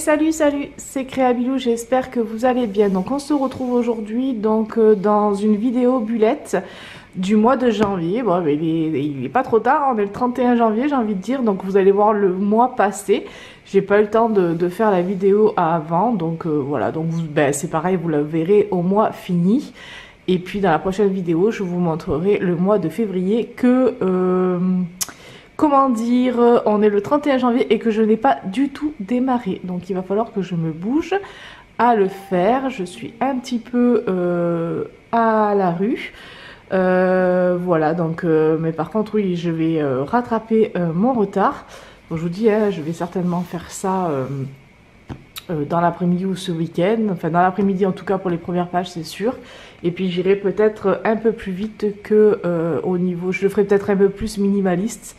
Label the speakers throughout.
Speaker 1: Salut, c'est Créabilou, j'espère que vous allez bien. Donc on se retrouve aujourd'hui dans une vidéo bulette du mois de janvier. Bon, mais il est pas trop tard, on est le 31 janvier, j'ai envie de dire. Donc vous allez voir le mois passé. J'ai pas eu le temps de faire la vidéo avant, donc voilà. Donc c'est pareil, vous la verrez au mois fini. Et puis dans la prochaine vidéo, je vous montrerai le mois de février que... comment dire, on est le 31 janvier et que je n'ai pas du tout démarré. Donc il va falloir que je me bouge à le faire. Je suis un petit peu à la rue. Voilà, donc, mais par contre, oui, je vais rattraper mon retard. Donc, je vous dis, hein, je vais certainement faire ça dans l'après-midi ou ce week-end. Enfin, dans l'après-midi, en tout cas, pour les premières pages, c'est sûr. Et puis, j'irai peut-être un peu plus vite que au niveau... Je le ferai peut-être un peu plus minimaliste.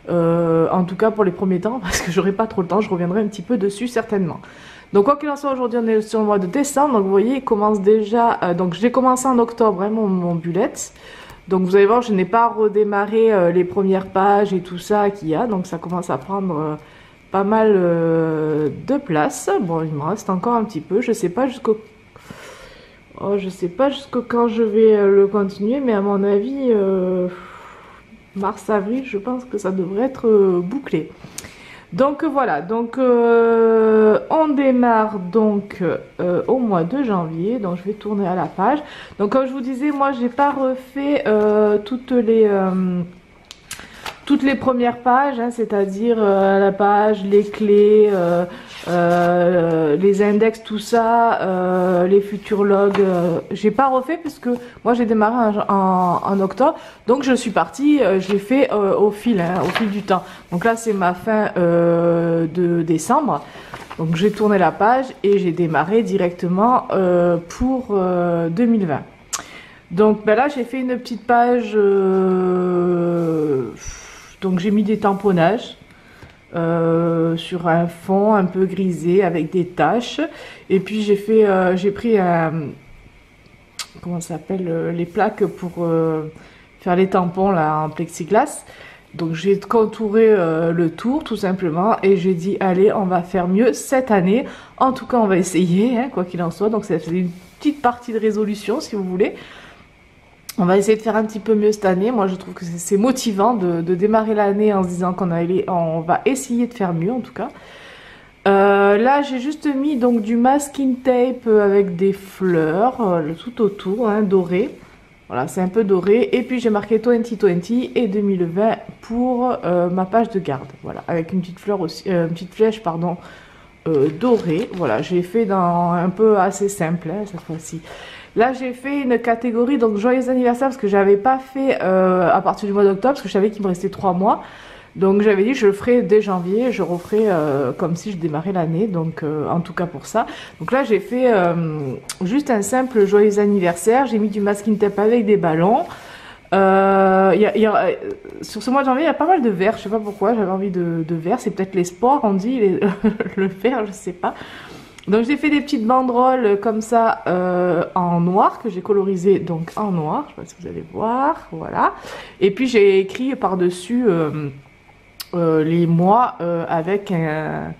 Speaker 1: En tout cas pour les premiers temps, parce que j'aurai pas trop le temps, je reviendrai un petit peu dessus certainement. Donc quoi qu'il en soit, aujourd'hui on est sur le mois de décembre, donc vous voyez il commence déjà, donc j'ai commencé en octobre hein, mon bullet, donc vous allez voir je n'ai pas redémarré les premières pages et tout ça qu'il y a, donc ça commence à prendre pas mal de place. Bon il me reste encore un petit peu, je sais pas jusqu'au... Oh, je sais pas jusqu'au quand je vais le continuer, mais à mon avis... mars-avril, je pense que ça devrait être bouclé. Donc voilà, donc on démarre donc au mois de janvier. Donc je vais tourner à la page. Donc comme je vous disais, moi j'ai pas refait toutes les premières pages, hein, c'est-à-dire la page, les clés, les index, tout ça, les futurs logs. J'ai pas refait puisque moi j'ai démarré en octobre, donc je suis partie, je l'ai fait au fil du temps. Donc là c'est ma fin de décembre, donc j'ai tourné la page et j'ai démarré directement pour 2020. Donc ben là j'ai fait une petite page. Donc j'ai mis des tamponnages sur un fond un peu grisé avec des taches. Et puis j'ai pris comment ça s'appelle, les plaques pour faire les tampons là en plexiglas. Donc j'ai contouré le tour tout simplement et j'ai dit allez on va faire mieux cette année. En tout cas on va essayer hein, quoi qu'il en soit. Donc c'est une petite partie de résolution si vous voulez. On va essayer de faire un petit peu mieux cette année. Moi, je trouve que c'est motivant de démarrer l'année en se disant on va essayer de faire mieux, en tout cas. Là, j'ai juste mis donc du masking tape avec des fleurs tout autour, hein, doré. Voilà, c'est un peu doré. Et puis, j'ai marqué 2020 et 2020 pour ma page de garde. Voilà, avec une petite fleur aussi, une petite flèche, pardon, dorée. Voilà, j'ai fait dans un peu assez simple hein, cette fois-ci. Là, j'ai fait une catégorie, donc joyeux anniversaire, parce que j'avais pas fait à partir du mois d'octobre, parce que je savais qu'il me restait 3 mois. Donc, j'avais dit, je le ferai dès janvier, je referai comme si je démarrais l'année, donc en tout cas pour ça. Donc là, j'ai fait juste un simple joyeux anniversaire. J'ai mis du masking tape avec des ballons. Sur ce mois de janvier, il y a pas mal de verre, je sais pas pourquoi, j'avais envie de verre. C'est peut-être les sports, on dit, le verre, je sais pas. Donc j'ai fait des petites banderoles comme ça en noir que j'ai colorisé donc en noir, je sais pas si vous allez voir, voilà. Et puis j'ai écrit par-dessus les mois avec un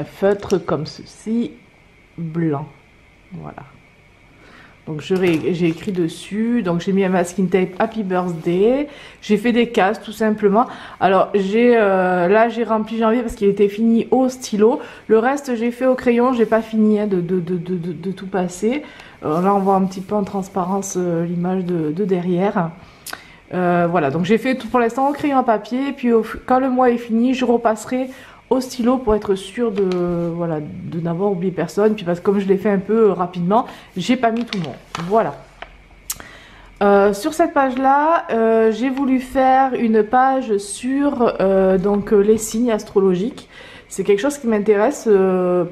Speaker 1: feutre comme ceci, blanc, voilà. Donc j'ai écrit dessus, donc j'ai mis un masking tape Happy Birthday, j'ai fait des cases tout simplement. Alors là j'ai rempli janvier parce qu'il était fini au stylo, le reste j'ai fait au crayon, j'ai pas fini hein, de tout passer. Là on voit un petit peu en transparence l'image de derrière. Voilà, donc j'ai fait tout pour l'instant au crayon à papier, et puis quand le mois est fini je repasserai au stylo pour être sûr de n'avoir oublié personne. Puis parce que comme je l'ai fait un peu rapidement, j'ai pas mis tout le monde. Voilà. Sur cette page là, j'ai voulu faire une page sur donc les signes astrologiques. C'est quelque chose qui m'intéresse,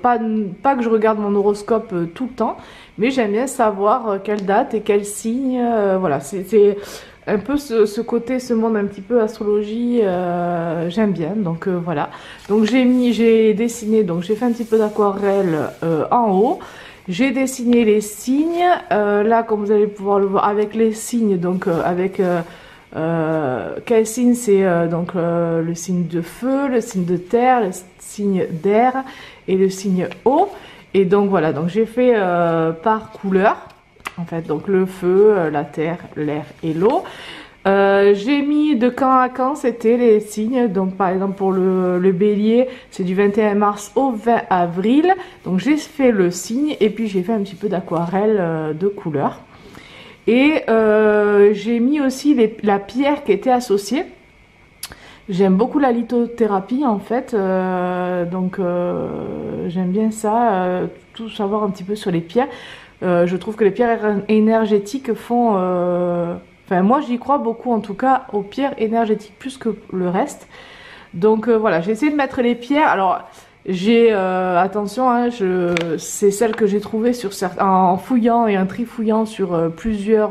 Speaker 1: pas que je regarde mon horoscope tout le temps, mais j'aime bien savoir quelle date et quel signe. Voilà, c'est un peu ce côté, ce monde un petit peu astrologie, j'aime bien, donc voilà. Donc j'ai dessiné, donc j'ai fait un petit peu d'aquarelle en haut. J'ai dessiné les signes, là comme vous allez pouvoir le voir avec les signes, donc avec quel signe c'est donc le signe de feu, le signe de terre, le signe d'air et le signe eau. Et donc voilà, donc j'ai fait par couleur, en fait, donc le feu, la terre, l'air et l'eau. J'ai mis de quand à quand c'était les signes, donc par exemple pour le bélier c'est du 21 mars au 20 avril, donc j'ai fait le signe et puis j'ai fait un petit peu d'aquarelle de couleur et j'ai mis aussi la pierre qui était associée. J'aime beaucoup la lithothérapie en fait, donc j'aime bien ça, tout savoir un petit peu sur les pierres. Je trouve que les pierres énergétiques font... Enfin, moi, j'y crois beaucoup, en tout cas, aux pierres énergétiques, plus que le reste. Donc, voilà, j'ai essayé de mettre les pierres. Alors, j'ai... attention, hein, c'est celle que j'ai trouvée sur en fouillant et en trifouillant sur plusieurs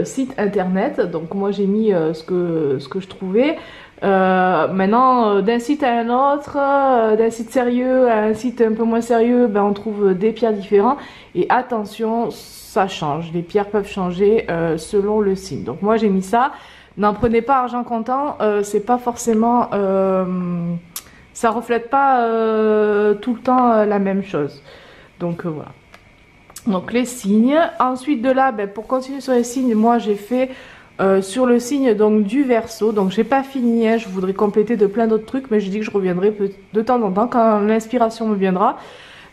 Speaker 1: sites internet. Donc, moi, j'ai mis ce que je trouvais. Maintenant, d'un site à un autre, d'un site sérieux à un site un peu moins sérieux, ben, on trouve des pierres différentes. Et attention, ça change. Les pierres peuvent changer selon le signe. Donc moi j'ai mis ça. N'en prenez pas argent comptant. C'est pas forcément... ça reflète pas tout le temps la même chose. Donc voilà. Donc les signes. Ensuite de là, ben, pour continuer sur les signes, moi j'ai fait... sur le signe donc du Verseau, donc j'ai pas fini, hein, je voudrais compléter de plein d'autres trucs, mais je dis que je reviendrai de temps en temps quand l'inspiration me viendra.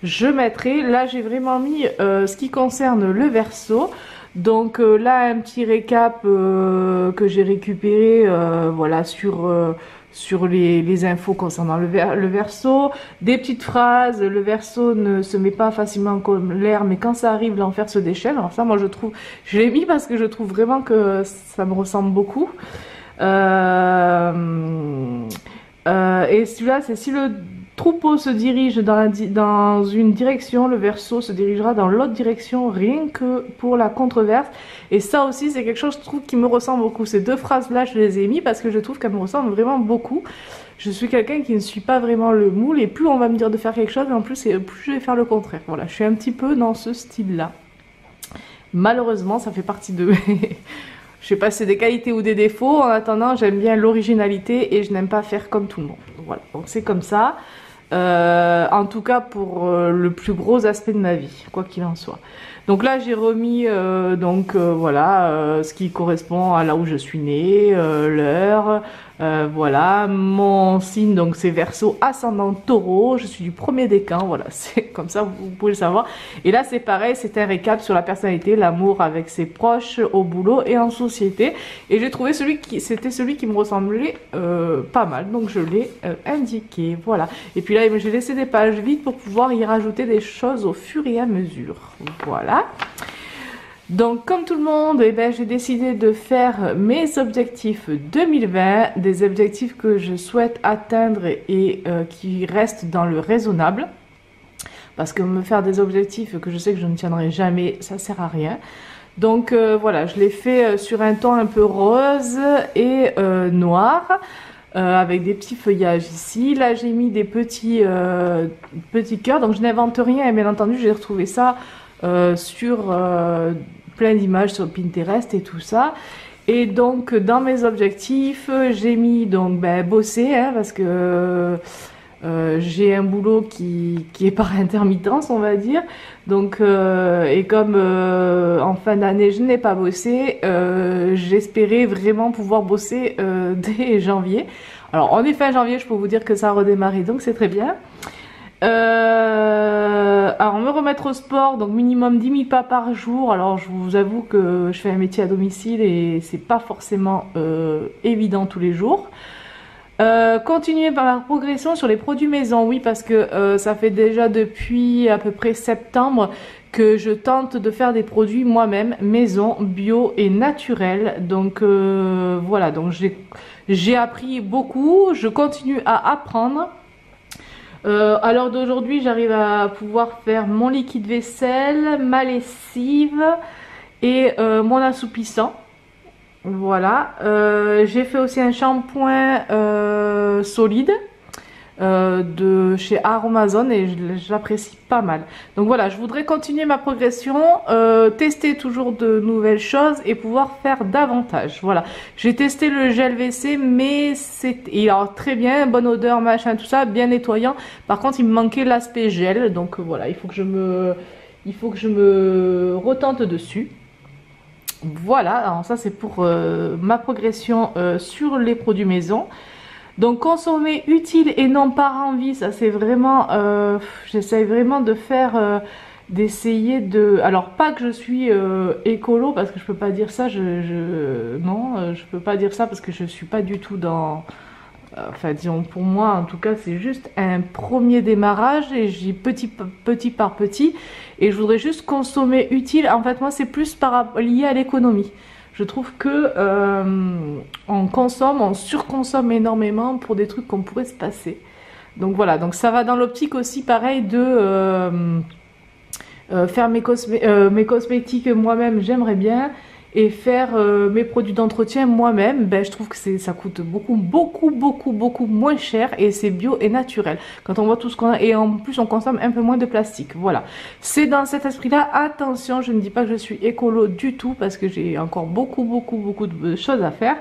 Speaker 1: Je mettrai, là j'ai vraiment mis ce qui concerne le Verseau. Donc là un petit récap que j'ai récupéré voilà sur les infos concernant le Verseau, des petites phrases. Le Verseau ne se met pas facilement en colère, mais quand ça arrive l'enfer se déchaîne. Alors ça moi je l'ai mis parce que je trouve vraiment que ça me ressemble beaucoup. Et celui-là c'est si le troupeau se dirige dans une direction, le Verseau se dirigera dans l'autre direction, rien que pour la controverse. Et ça aussi, c'est quelque chose, je trouve, qui me ressemble beaucoup. Ces deux phrases-là, je les ai mis parce que je trouve qu'elles me ressemblent vraiment beaucoup. Je suis quelqu'un qui ne suit pas vraiment le moule, et plus on va me dire de faire quelque chose, et en plus, plus je vais faire le contraire. Voilà, je suis un petit peu dans ce style-là. Malheureusement, ça fait partie de... Je sais pas si c'est des qualités ou des défauts. En attendant, j'aime bien l'originalité et je n'aime pas faire comme tout le monde. Voilà, donc c'est comme ça. En tout cas pour le plus gros aspect de ma vie, quoi qu'il en soit. Donc là j'ai remis voilà ce qui correspond à là où je suis née, l'heure, voilà mon signe, donc c'est Verseau ascendant Taureau, je suis du premier décan, voilà, c'est comme ça vous pouvez le savoir. Et là c'est pareil, c'est un récap sur la personnalité, l'amour avec ses proches, au boulot et en société. Et j'ai trouvé c'était celui qui me ressemblait pas mal, donc je l'ai indiqué, voilà. Et puis là j'ai laissé des pages vides pour pouvoir y rajouter des choses au fur et à mesure, voilà. Donc comme tout le monde, eh ben, j'ai décidé de faire mes objectifs 2020, des objectifs que je souhaite atteindre et qui restent dans le raisonnable. Parce que me faire des objectifs que je sais que je ne tiendrai jamais, ça sert à rien. Donc voilà, je l'ai fait sur un ton un peu rose et noir. Avec des petits feuillages ici. Là j'ai mis des petits cœurs, donc je n'invente rien et bien entendu j'ai retrouvé ça sur plein d'images sur Pinterest et tout ça. Et donc dans mes objectifs j'ai mis donc bosser, hein, parce que j'ai un boulot qui est par intermittence on va dire, donc et comme en fin d'année je n'ai pas bossé, j'espérais vraiment pouvoir bosser dès janvier. Alors en effet janvier je peux vous dire que ça a redémarré, donc c'est très bien. Alors me remettre au sport, donc minimum 10 000 pas par jour. Alors je vous avoue que je fais un métier à domicile et c'est pas forcément évident tous les jours. Continuer par la progression sur les produits maison, oui, parce que ça fait déjà depuis à peu près septembre que je tente de faire des produits moi-même, maison, bio et naturels. Donc voilà, donc j'ai appris beaucoup, je continue à apprendre. À l'heure d'aujourd'hui, j'arrive à pouvoir faire mon liquide vaisselle, ma lessive et mon assoupissant. Voilà, j'ai fait aussi un shampoing solide de chez Amazon et je l'apprécie pas mal. Donc voilà, je voudrais continuer ma progression, tester toujours de nouvelles choses et pouvoir faire davantage. Voilà, j'ai testé le gel WC, mais il a très bien, bonne odeur, machin, tout ça, bien nettoyant. Par contre, il me manquait l'aspect gel, donc voilà, il faut que je me retente dessus. Voilà, alors ça c'est pour ma progression sur les produits maison. Donc consommer utile et non par envie, ça c'est vraiment, j'essaye vraiment de faire, d'essayer de, alors pas que je suis écolo parce que je peux pas dire ça, non, je peux pas dire ça parce que je suis pas du tout dans, enfin disons pour moi en tout cas c'est juste un premier démarrage et j'y petit par petit et je voudrais juste consommer utile. En fait moi c'est plus lié à l'économie. Je trouve que on surconsomme énormément pour des trucs qu'on pourrait se passer. Donc voilà, donc ça va dans l'optique aussi pareil de faire mes cosmétiques moi-même, j'aimerais bien, et faire mes produits d'entretien moi-même. Ben, je trouve que ça coûte beaucoup moins cher et c'est bio et naturel. Quand on voit tout ce qu'on a et en plus on consomme un peu moins de plastique. Voilà, c'est dans cet esprit-là. Attention, je ne dis pas que je suis écolo du tout parce que j'ai encore beaucoup de choses à faire.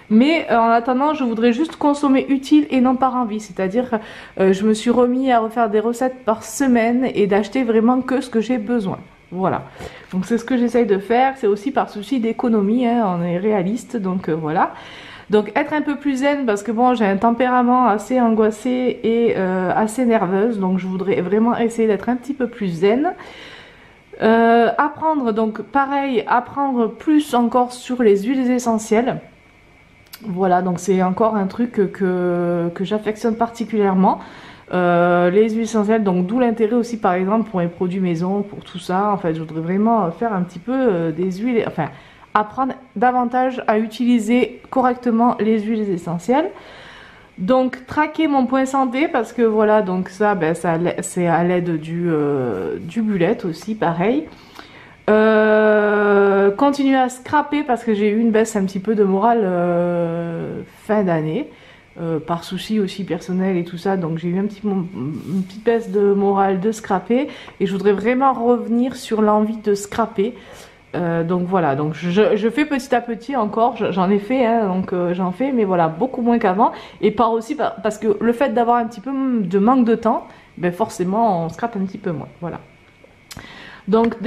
Speaker 1: Mais en attendant, je voudrais juste consommer utile et non par envie. C'est-à-dire, je me suis remis à refaire des recettes par semaine et d'acheter vraiment que ce que j'ai besoin. Voilà, donc c'est ce que j'essaye de faire, c'est aussi par souci d'économie, hein, on est réaliste, donc voilà. Donc être un peu plus zen parce que bon, j'ai un tempérament assez angoissé et assez nerveuse, donc je voudrais vraiment essayer d'être un petit peu plus zen. Apprendre, donc pareil, apprendre plus encore sur les huiles essentielles. Voilà, donc c'est encore un truc que j'affectionne particulièrement. Les huiles essentielles, donc d'où l'intérêt aussi par exemple pour les produits maison, pour tout ça. En fait, je voudrais vraiment faire un petit peu des huiles, enfin apprendre davantage à utiliser correctement les huiles essentielles. Donc traquer mon point santé parce que voilà, donc ça, ben, c'est à l'aide du bullet aussi, pareil. Continuer à scraper parce que j'ai eu une baisse un petit peu de morale fin d'année. Par souci aussi personnel et tout ça, donc j'ai eu une petite baisse de morale de scraper et je voudrais vraiment revenir sur l'envie de scraper. Donc voilà, donc je fais petit à petit encore, j'en ai fait, hein, donc j'en fais, mais voilà, beaucoup moins qu'avant. Et par aussi parce que le fait d'avoir un petit peu de manque de temps, ben forcément on scrape un petit peu moins, voilà. Donc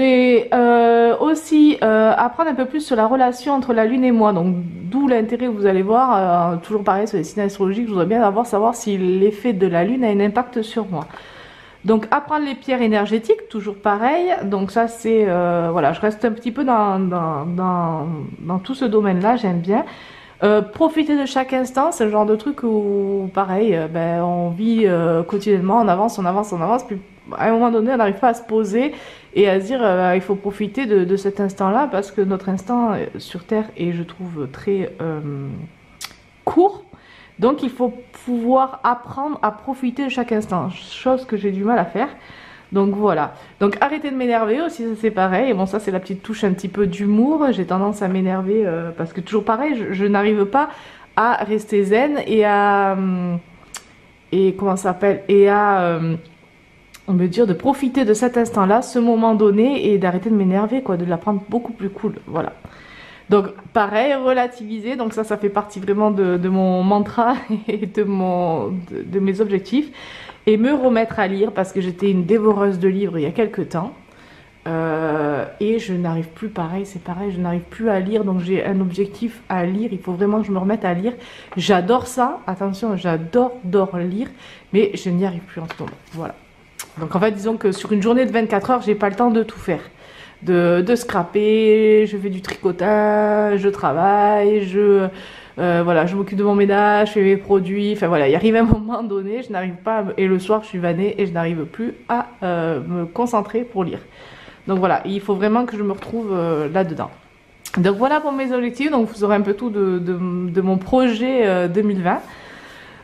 Speaker 1: aussi apprendre un peu plus sur la relation entre la lune et moi, donc d'où l'intérêt, vous allez voir, toujours pareil sur les signes astrologiques, je voudrais bien savoir si l'effet de la lune a un impact sur moi. Donc apprendre les pierres énergétiques, toujours pareil, donc ça c'est, voilà, je reste un petit peu dans tout ce domaine-là, j'aime bien. Profiter de chaque instant, c'est le genre de truc où pareil, ben, on vit quotidiennement, on avance, puis à un moment donné on n'arrive pas à se poser et à se dire il faut profiter de cet instant-là parce que notre instant sur Terre est, je trouve, très court. Donc il faut pouvoir apprendre à profiter de chaque instant, chose que j'ai du mal à faire. Donc voilà, donc arrêtez de m'énerver aussi, ça c'est pareil. Et bon, ça c'est la petite touche un petit peu d'humour, j'ai tendance à m'énerver parce que toujours pareil, je n'arrive pas à rester zen et à comment ça s'appelle, et à on veut dire de profiter de cet instant-là, ce moment donné, et d'arrêter de m'énerver, quoi, de la prendre beaucoup plus cool, voilà. Donc pareil, relativiser, donc ça fait partie vraiment de mon mantra et de mes objectifs. Et me remettre à lire parce que j'étais une dévoreuse de livres il y a quelques temps. Et je n'arrive plus, pareil, c'est pareil, je n'arrive plus à lire, donc j'ai un objectif à lire, il faut vraiment que je me remette à lire. J'adore ça, attention, j'adore lire, mais je n'y arrive plus en ce moment, voilà. Donc en fait, disons que sur une journée de 24 heures, j'ai pas le temps de tout faire. De scraper, je fais du tricotage, je travaille, voilà, je m'occupe de mon ménage, je fais mes produits, enfin voilà, il arrive un moment donné, je n'arrive pas, et le soir je suis vannée et je n'arrive plus à me concentrer pour lire. Donc voilà, il faut vraiment que je me retrouve là-dedans. Donc voilà pour mes objectifs, donc vous aurez un peu tout de mon projet 2020.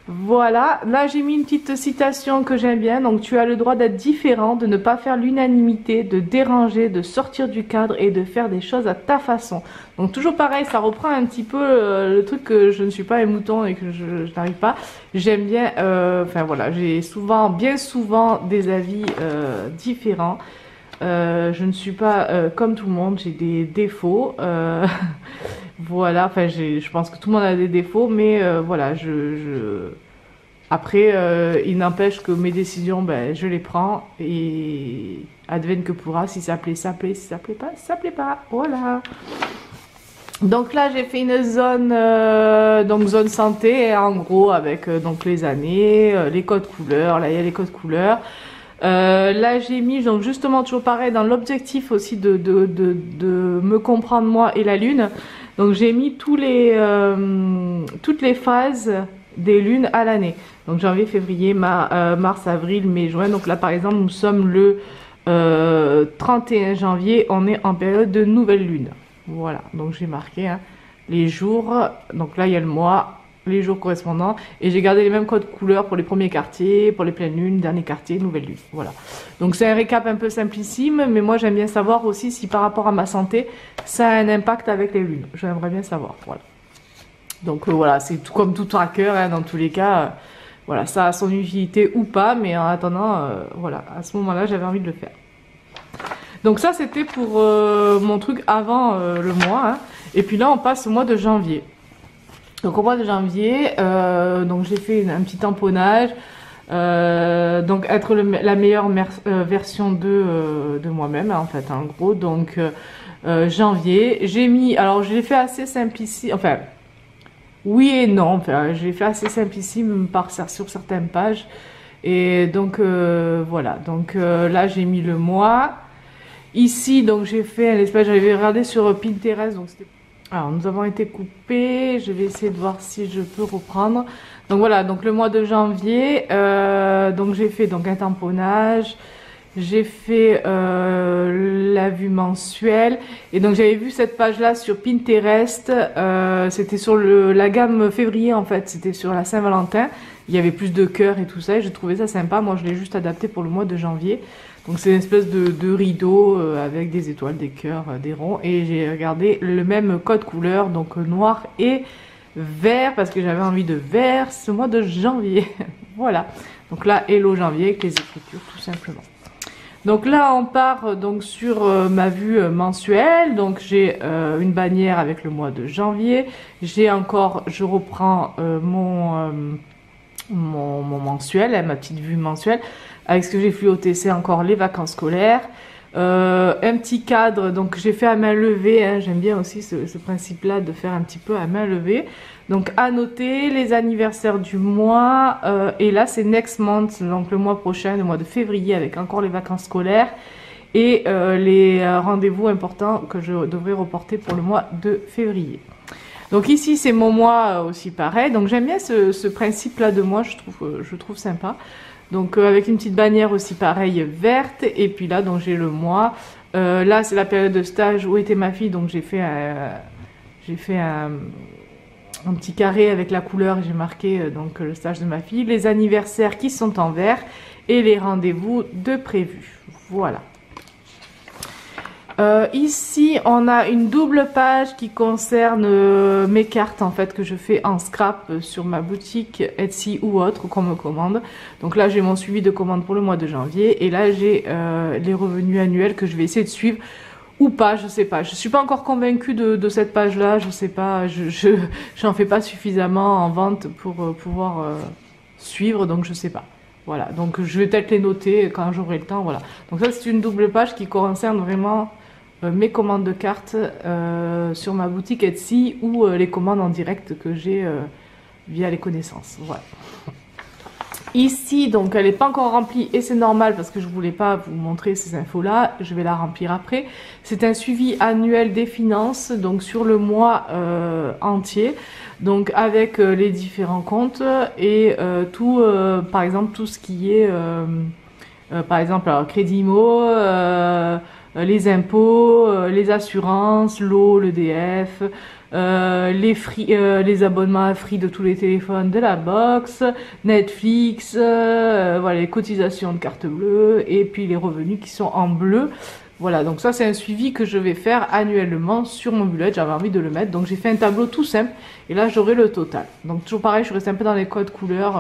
Speaker 1: Voilà, là j'ai mis une petite citation que j'aime bien. Donc tu as le droit d'être différent, de ne pas faire l'unanimité, de déranger, de sortir du cadre et de faire des choses à ta façon. Donc toujours pareil, ça reprend un petit peu le truc que je ne suis pas un mouton et que je n'arrive pas. J'aime bien, enfin voilà, j'ai souvent, bien souvent des avis différents. Je ne suis pas comme tout le monde, j'ai des défauts. Voilà, enfin je pense que tout le monde a des défauts, mais voilà, après, il n'empêche que mes décisions, ben, je les prends et advienne que pourra. Si ça plaît, ça plaît. Si ça plaît pas, ça plaît pas. Voilà. Donc là, j'ai fait une zone, donc zone santé, en gros, avec donc les années, les codes couleurs. Là, il y a les codes couleurs. Là, j'ai mis, donc justement, toujours pareil, dans l'objectif aussi de me comprendre moi et la lune. Donc j'ai mis toutes les phases des lunes à l'année. Donc janvier, février, mars, avril, mai, juin. Donc là par exemple nous sommes le 31 janvier, on est en période de nouvelle lune. Voilà, donc j'ai marqué hein, les jours. Donc là il y a le mois, les jours correspondants. Et j'ai gardé les mêmes codes couleurs pour les premiers quartiers, pour les pleines lunes, dernier quartier, nouvelle lune. Voilà. Donc c'est un récap un peu simplissime, mais moi j'aime bien savoir aussi si par rapport à ma santé, ça a un impact avec les lunes. J'aimerais bien savoir. Voilà. Donc voilà, c'est tout comme tout tracker, hein, dans tous les cas. Voilà, ça a son utilité ou pas, mais en attendant, voilà, à ce moment-là, j'avais envie de le faire. Donc ça, c'était pour mon truc avant le mois. Hein. Et puis là, on passe au mois de janvier. Donc au mois de janvier, donc j'ai fait un petit tamponnage. Donc être la meilleure version de moi-même, hein, en fait, en gros. Donc janvier, j'ai mis, alors je l'ai fait assez simpliste, enfin... Oui et non, enfin, j'ai fait assez simplissime sur certaines pages. Et donc, voilà. Donc là, j'ai mis le mois. Ici, donc j'ai fait un espace, j'avais regardé sur Pinterest. Donc alors, nous avons été coupés. Je vais essayer de voir si je peux reprendre. Donc voilà, donc le mois de janvier. Donc j'ai fait donc un tamponnage. J'ai fait la vue mensuelle et donc j'avais vu cette page là sur Pinterest, c'était sur la gamme février en fait, c'était sur la Saint-Valentin, il y avait plus de cœurs et tout ça et je trouvais ça sympa. Moi je l'ai juste adapté pour le mois de janvier, donc c'est une espèce de rideau avec des étoiles, des cœurs, des ronds, et j'ai regardé le même code couleur, donc noir et vert parce que j'avais envie de vert ce mois de janvier. Voilà, donc là hello janvier avec les écritures tout simplement. Donc là, on part donc sur ma vue mensuelle. Donc j'ai une bannière avec le mois de janvier. J'ai encore, je reprends mon mensuel, hein, ma petite vue mensuelle, avec ce que j'ai fluoté, c'est encore les vacances scolaires. Un petit cadre, donc j'ai fait à main levée, hein, j'aime bien aussi ce principe-là de faire un petit peu à main levée. Donc à noter les anniversaires du mois, et là c'est next month, donc le mois prochain, le mois de février, avec encore les vacances scolaires et les rendez-vous importants que je devrais reporter pour le mois de février. Donc ici c'est mon mois aussi pareil, donc j'aime bien ce principe-là de mois, je trouve sympa. Donc avec une petite bannière aussi pareille verte, et puis là donc j'ai le mois. Là c'est la période de stage où était ma fille, donc j'ai fait un petit carré avec la couleur, j'ai marqué donc le stage de ma fille, les anniversaires qui sont en vert et les rendez-vous de prévus. Voilà. Ici, on a une double page qui concerne mes cartes en fait que je fais en scrap sur ma boutique Etsy ou autre qu'on me commande. Donc là, j'ai mon suivi de commande pour le mois de janvier et là, j'ai les revenus annuels que je vais essayer de suivre ou pas, je sais pas. Je suis pas encore convaincue de cette page-là, je sais pas. J'en fais pas suffisamment en vente pour pouvoir suivre, donc je sais pas. Voilà, donc je vais peut-être les noter quand j'aurai le temps, voilà. Donc ça, c'est une double page qui concerne vraiment mes commandes de cartes sur ma boutique Etsy ou les commandes en direct que j'ai via les connaissances. Voilà. Ici, donc elle n'est pas encore remplie et c'est normal parce que je voulais pas vous montrer ces infos-là. Je vais la remplir après. C'est un suivi annuel des finances, donc sur le mois entier. Donc avec les différents comptes et tout, par exemple tout ce qui est, par exemple alors, Crédit Immo, les impôts, les assurances, l'eau, l'EDF, les abonnements à Free de tous les téléphones de la box, Netflix, voilà, les cotisations de carte bleue et puis les revenus qui sont en bleu. Voilà, donc ça c'est un suivi que je vais faire annuellement sur mon bullet, j'avais envie de le mettre. Donc j'ai fait un tableau tout simple et là j'aurai le total. Donc toujours pareil, je reste un peu dans les codes couleurs.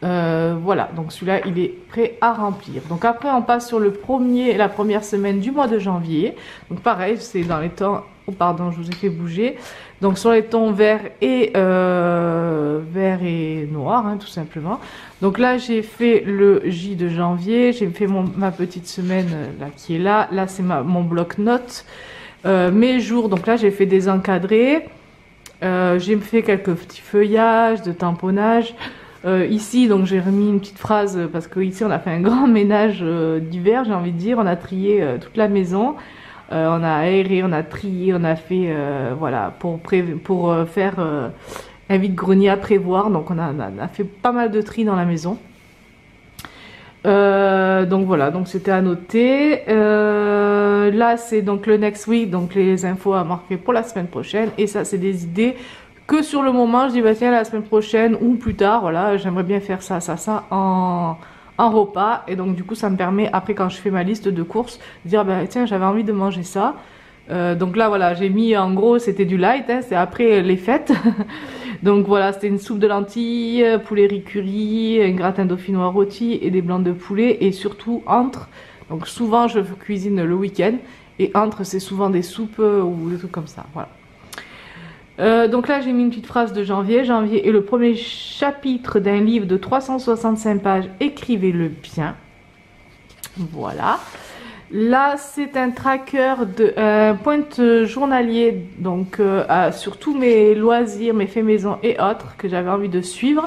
Speaker 1: Voilà, donc celui-là il est prêt à remplir. Donc après on passe sur la première semaine du mois de janvier. Donc pareil, c'est dans les tons, oh pardon, je vous ai fait bouger. Donc sur les tons vert et noir, hein, tout simplement. Donc là j'ai fait le J de janvier, j'ai fait ma petite semaine là qui est là. Là c'est mon bloc-notes, mes jours. Donc là j'ai fait des encadrés, j'ai fait quelques petits feuillages de tamponnage. Ici, donc j'ai remis une petite phrase parce que ici on a fait un grand ménage d'hiver, j'ai envie de dire. On a trié toute la maison, on a aéré, on a trié, on a fait voilà pour faire un vide-grenier à prévoir. Donc on a fait pas mal de tri dans la maison. Donc voilà, donc c'était à noter. Là c'est donc le next week, donc les infos à marquer pour la semaine prochaine. Et ça c'est des idées que sur le moment je dis bah tiens la semaine prochaine ou plus tard, voilà, j'aimerais bien faire ça en repas. Et donc du coup ça me permet après quand je fais ma liste de courses de dire bah tiens j'avais envie de manger ça. Donc là voilà, j'ai mis en gros c'était du light, hein, c'est après les fêtes. Donc voilà, c'était une soupe de lentilles, poulet riz-curry, un gratin dauphinois rôti et des blancs de poulet. Et surtout entre, donc souvent je cuisine le week-end et entre c'est souvent des soupes ou des trucs comme ça, voilà. Donc là j'ai mis une petite phrase de janvier. Janvier est le premier chapitre d'un livre de 365 pages, écrivez-le bien. Voilà. Là c'est un tracker un point journalier, donc sur tous mes loisirs, mes faits maison et autres que j'avais envie de suivre.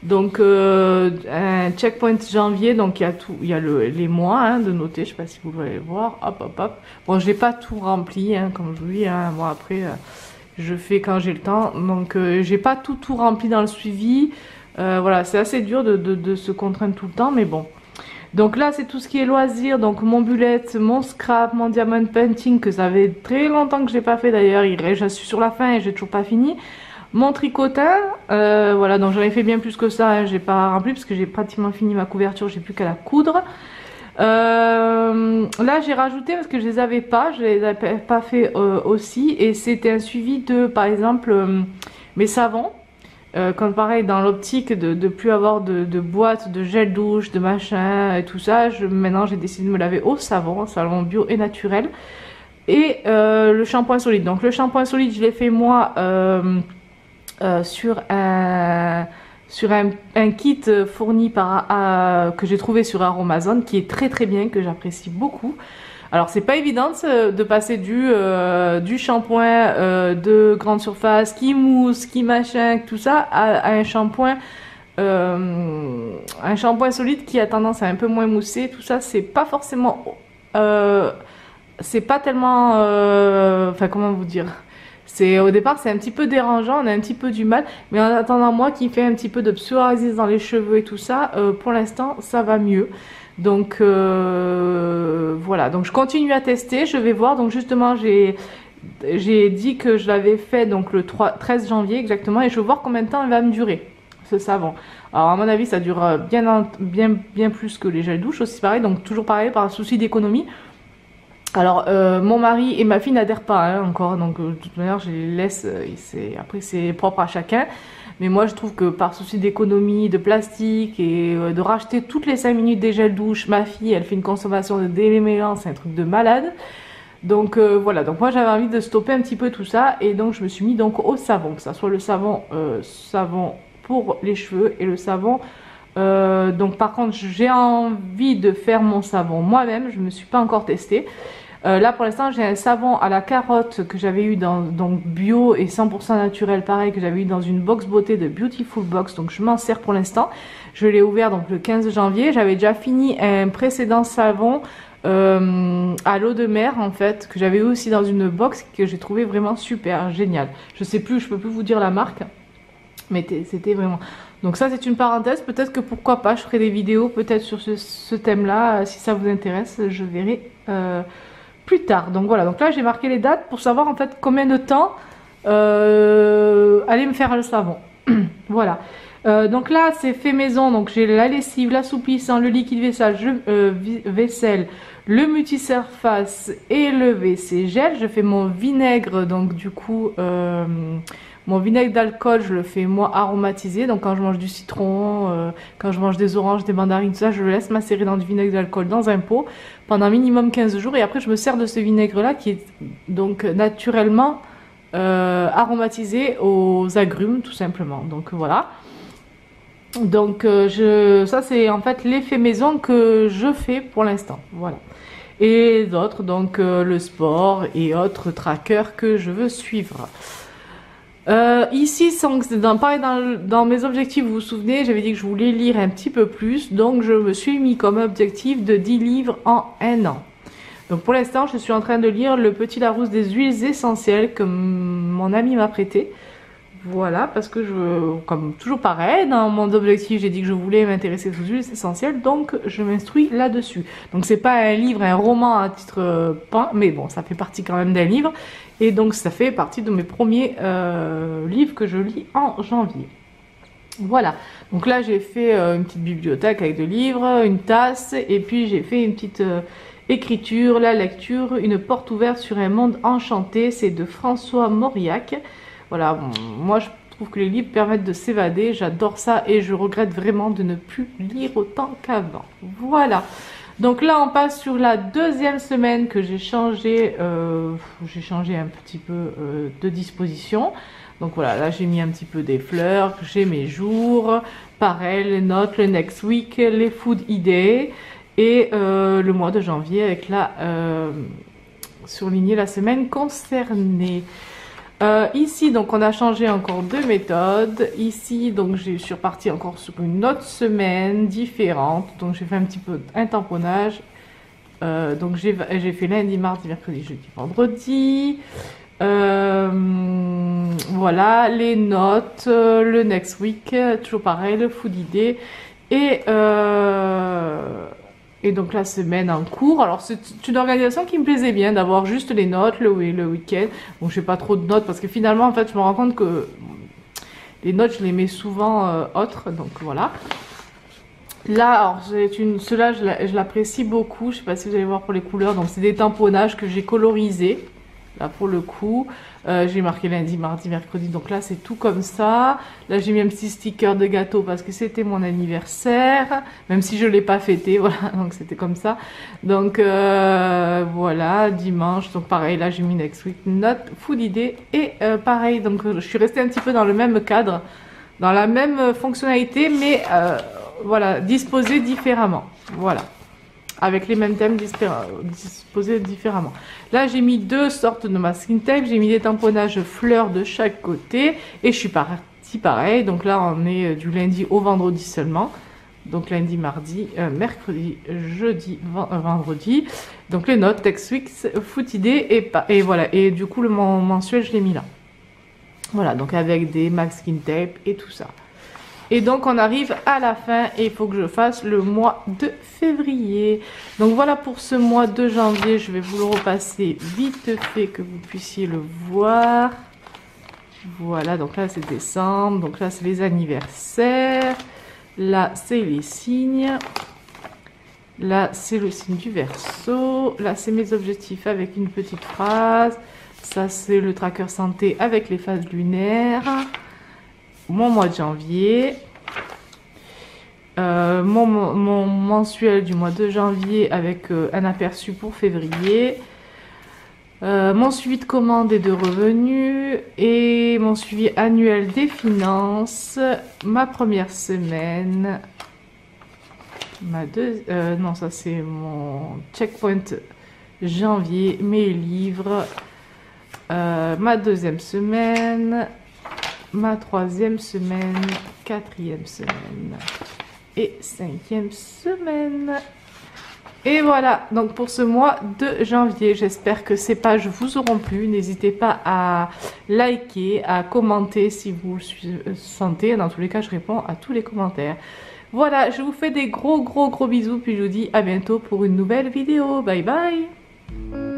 Speaker 1: Donc un checkpoint janvier, donc il y a les mois hein, de noter, je sais pas si vous voulez voir, hop hop hop. Bon je n'ai pas tout rempli hein, comme je vous dis, hein. Moi après je fais quand j'ai le temps, donc j'ai pas tout rempli dans le suivi. Voilà, c'est assez dur de se contraindre tout le temps, mais bon. Donc là c'est tout ce qui est loisirs, donc mon bullet, mon scrap, mon diamond painting que ça fait très longtemps que j'ai pas fait d'ailleurs, je suis sur la fin et j'ai toujours pas fini. Mon tricotin, voilà, donc j'en ai fait bien plus que ça, hein, j'ai pas rempli parce que j'ai pratiquement fini ma couverture, j'ai plus qu'à la coudre. Là j'ai rajouté parce que je les avais pas, je les avais pas fait aussi, et c'était un suivi de par exemple mes savons. Comme pareil dans l'optique de plus avoir de boîtes de gel douche, de machin et tout ça, maintenant j'ai décidé de me laver au savon bio et naturel. Et le shampoing solide, donc le shampoing solide je l'ai fait moi sur un kit fourni que j'ai trouvé sur Aromazone, qui est très bien, que j'apprécie beaucoup. Alors c'est pas évident de passer du shampoing de grande surface qui mousse, qui machin, tout ça, à un shampoing solide qui a tendance à un peu moins mousser. Tout ça c'est pas forcément c'est pas tellement enfin comment vous dire, au départ c'est un petit peu dérangeant, on a un petit peu du mal, mais en attendant moi qui fais un petit peu de psoriasis dans les cheveux et tout ça, pour l'instant ça va mieux. Donc voilà, donc je continue à tester, je vais voir. Donc justement j'ai dit que je l'avais fait donc le 13 janvier exactement, et je vais voir combien de temps il va me durer ce savon. Alors à mon avis ça dure bien plus que les gels douche aussi, pareil, donc toujours pareil par souci d'économie. Alors mon mari et ma fille n'adhèrent pas hein, encore, donc de toute manière je les laisse, après c'est propre à chacun. Mais moi je trouve que par souci d'économie, de plastique et de racheter toutes les 5 minutes des gels douche, ma fille elle fait une consommation de démélant, c'est un truc de malade. Donc voilà, donc moi j'avais envie de stopper un petit peu tout ça, et donc je me suis mis donc au savon, que ça soit le savon pour les cheveux et le savon. Donc par contre j'ai envie de faire mon savon moi-même, je ne me suis pas encore testée. Là pour l'instant j'ai un savon à la carotte que j'avais eu donc bio et 100% naturel, pareil, que j'avais eu dans une box beauté de Beautiful Box, donc je m'en sers pour l'instant. Je l'ai ouvert donc le 15 janvier, j'avais déjà fini un précédent savon à l'eau de mer en fait, que j'avais eu aussi dans une box, que j'ai trouvé vraiment super génial. Je sais plus, je peux plus vous dire la marque, mais c'était vraiment... Donc ça c'est une parenthèse, peut-être que pourquoi pas, je ferai des vidéos peut-être sur ce thème-là, si ça vous intéresse, je verrai plus tard. Donc voilà, donc là j'ai marqué les dates pour savoir en fait combien de temps aller me faire le savon. Voilà. Donc là c'est fait maison, donc j'ai la lessive, l'assouplissant, le liquide vaisselle, le multisurface et le WC gel. Je fais mon vinaigre, donc du coup mon vinaigre d'alcool je le fais moi aromatiser, donc quand je mange du citron, quand je mange des oranges, des mandarines, tout ça, je le laisse macérer dans du vinaigre d'alcool dans un pot pendant minimum 15 jours et après je me sers de ce vinaigre là qui est donc naturellement aromatisé aux agrumes tout simplement. Donc voilà. Donc ça c'est en fait l'effet maison que je fais pour l'instant, voilà. Et d'autres, donc le sport et autres trackers que je veux suivre. Ici, pareil dans mes objectifs, vous vous souvenez, j'avais dit que je voulais lire un petit peu plus, donc je me suis mis comme objectif de 10 livres en un an. Donc pour l'instant, je suis en train de lire Le Petit Larousse des huiles essentielles que mon ami m'a prêté. Voilà, parce que comme toujours pareil, dans mon objectif, j'ai dit que je voulais m'intéresser aux huiles essentielles, donc je m'instruis là-dessus. Donc c'est pas un livre, un roman à titre peint, mais bon, ça fait partie quand même d'un livre. Et donc ça fait partie de mes premiers livres que je lis en janvier. Voilà, donc là j'ai fait une petite bibliothèque avec 2 livres, une tasse, et puis j'ai fait une petite écriture, la lecture, Une porte ouverte sur un monde enchanté, c'est de François Mauriac. Voilà, moi je trouve que les livres permettent de s'évader, j'adore ça et je regrette vraiment de ne plus lire autant qu'avant. Voilà, donc là on passe sur la 2e semaine que j'ai changé un petit peu de disposition. Donc voilà, là j'ai mis un petit peu des fleurs, j'ai mes jours, pareil, les notes, le next week, les food idées et le mois de janvier avec la surligner la semaine concernée. Ici donc on a changé encore 2 méthodes. Ici donc je suis repartie encore sur une autre semaine différente, donc j'ai fait un petit peu un tamponnage. Donc j'ai fait lundi, mardi, mercredi, jeudi, vendredi. Voilà les notes, le next week, toujours pareil, le food idée et donc la semaine en cours. Alors c'est une organisation qui me plaisait bien, d'avoir juste les notes le week-end. Bon, je fais pas trop de notes parce que finalement en fait je me rends compte que les notes je les mets souvent autres, donc voilà. Là alors ceux-là je l'apprécie beaucoup, je sais pas si vous allez voir pour les couleurs, donc c'est des tamponnages que j'ai colorisés. Là pour le coup, j'ai marqué lundi, mardi, mercredi, donc là c'est tout comme ça. Là j'ai mis un petit sticker de gâteau parce que c'était mon anniversaire, même si je ne l'ai pas fêté, voilà, donc c'était comme ça. Donc voilà, dimanche, donc pareil, là j'ai mis next week, note, food idée, et pareil, donc je suis restée un petit peu dans le même cadre, dans la même fonctionnalité, mais voilà, disposée différemment, voilà. Avec les mêmes thèmes disposés différemment. Là, j'ai mis 2 sortes de masking tape. J'ai mis des tamponnages fleurs de chaque côté. Et je suis partie pareil. Donc là, on est du lundi au vendredi seulement. Donc lundi, mardi, mercredi, jeudi, vendredi. Donc les notes, text week, foot idée et voilà. Et du coup, mon mensuel, je l'ai mis là. Voilà, donc avec des masking tape et tout ça. Et donc on arrive à la fin et il faut que je fasse le mois de février. Donc voilà pour ce mois de janvier, je vais vous le repasser vite fait que vous puissiez le voir. Voilà, donc là c'est décembre, donc là c'est les anniversaires. Là c'est les signes. Là c'est le signe du Verseau. Là c'est mes objectifs avec une petite phrase. Ça c'est le tracker santé avec les phases lunaires. Mon mois de janvier, mon mensuel du mois de janvier avec un aperçu pour février, mon suivi de commandes et de revenus et mon suivi annuel des finances, ma première semaine, non ça c'est mon checkpoint janvier, mes livres, ma 2e semaine, ma 3e semaine, 4e semaine et 5e semaine. Et voilà, donc pour ce mois de janvier, j'espère que ces pages vous auront plu. N'hésitez pas à liker, à commenter si vous le sentez. Dans tous les cas, je réponds à tous les commentaires. Voilà, je vous fais des gros bisous, puis je vous dis à bientôt pour une nouvelle vidéo. Bye bye!